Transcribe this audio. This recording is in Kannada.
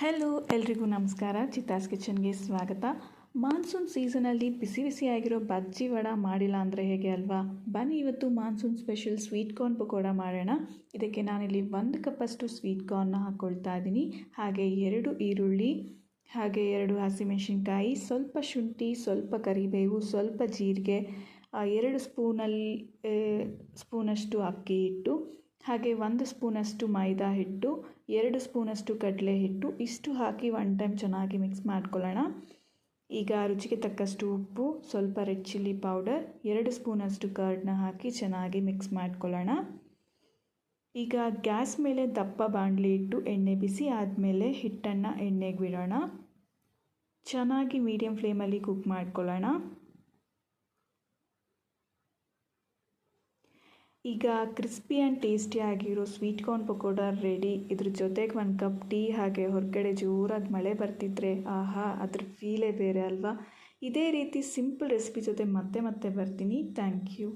ಹೆಲೋ ಎಲ್ರಿಗೂ ನಮಸ್ಕಾರ. ಚಿತ್ತಾಸ್ ಕಿಚನ್ಗೆ ಸ್ವಾಗತ. ಮಾನ್ಸೂನ್ ಸೀಸನಲ್ಲಿ ಬಿಸಿ ಬಿಸಿಯಾಗಿರೋ ಬಜ್ಜಿ ವಡ ಮಾಡಿಲ್ಲ ಅಂದರೆ ಹೇಗೆ ಅಲ್ವಾ? ಬನ್ನಿ ಇವತ್ತು monsoon special sweet corn pakoda ಮಾಡೋಣ. ಇದಕ್ಕೆ ನಾನಿಲ್ಲಿ 1 ಕಪ್ಪಷ್ಟು ಸ್ವೀಟ್ ಕಾರ್ನ್ನ ಹಾಕ್ಕೊಳ್ತಾ ಇದ್ದೀನಿ. ಹಾಗೆ 2 ಈರುಳ್ಳಿ, ಹಾಗೆ 2 ಹಸಿಮೆಣಸಿನ್ಕಾಯಿ, ಸ್ವಲ್ಪ ಶುಂಠಿ, ಸ್ವಲ್ಪ ಕರಿಬೇವು, ಸ್ವಲ್ಪ ಜೀರಿಗೆ, 2 ಸ್ಪೂನಷ್ಟು ಅಕ್ಕಿ ಹಿಟ್ಟು, ಹಾಗೆ 1 ಸ್ಪೂನಷ್ಟು ಮೈದಾ ಹಿಟ್ಟು, 2 ಸ್ಪೂನಷ್ಟು ಕಡಲೆ ಹಿಟ್ಟು, ಇಷ್ಟು ಹಾಕಿ 1 ಟೈಮ್ ಚೆನ್ನಾಗಿ ಮಿಕ್ಸ್ ಮಾಡ್ಕೊಳ್ಳೋಣ. ಈಗ ರುಚಿಗೆ ತಕ್ಕಷ್ಟು ಉಪ್ಪು, ಸ್ವಲ್ಪ ರೆಡ್ ಚಿಲ್ಲಿ ಪೌಡರ್, 2 ಸ್ಪೂನಷ್ಟು ಕರ್ಡ್ನ ಹಾಕಿ ಚೆನ್ನಾಗಿ ಮಿಕ್ಸ್ ಮಾಡ್ಕೊಳ್ಳೋಣ. ಈಗ ಗ್ಯಾಸ್ ಮೇಲೆ ದಪ್ಪ ಬಾಣಲಿ ಇಟ್ಟು ಎಣ್ಣೆ ಬಿಸಿ ಆದಮೇಲೆ ಹಿಟ್ಟನ್ನು ಎಣ್ಣೆಗೆ ಬಿಡೋಣ. ಚೆನ್ನಾಗಿ ಮೀಡಿಯಮ್ ಫ್ಲೇಮಲ್ಲಿ ಕುಕ್ ಮಾಡ್ಕೊಳ್ಳೋಣ. ಈಗ ಕ್ರಿಸ್ಪಿ ಆ್ಯಂಡ್ ಟೇಸ್ಟಿ ಆಗಿರೋ ಸ್ವೀಟ್ ಕಾರ್ನ್ ಪಕೋಡ ರೆಡಿ. ಇದ್ರ ಜೊತೆಗೆ 1 ಕಪ್ ಟೀ, ಹಾಗೆ ಹೊರಗಡೆ ಜೋರಾಗಿ ಮಳೆ ಬರ್ತಿದ್ರೆ ಆಹಾ, ಅದ್ರ ಫೀಲೇ ಬೇರೆ ಅಲ್ವಾ? ಇದೇ ರೀತಿ ಸಿಂಪಲ್ ರೆಸಿಪಿ ಜೊತೆ ಮತ್ತೆ ಬರ್ತೀನಿ. Thank you.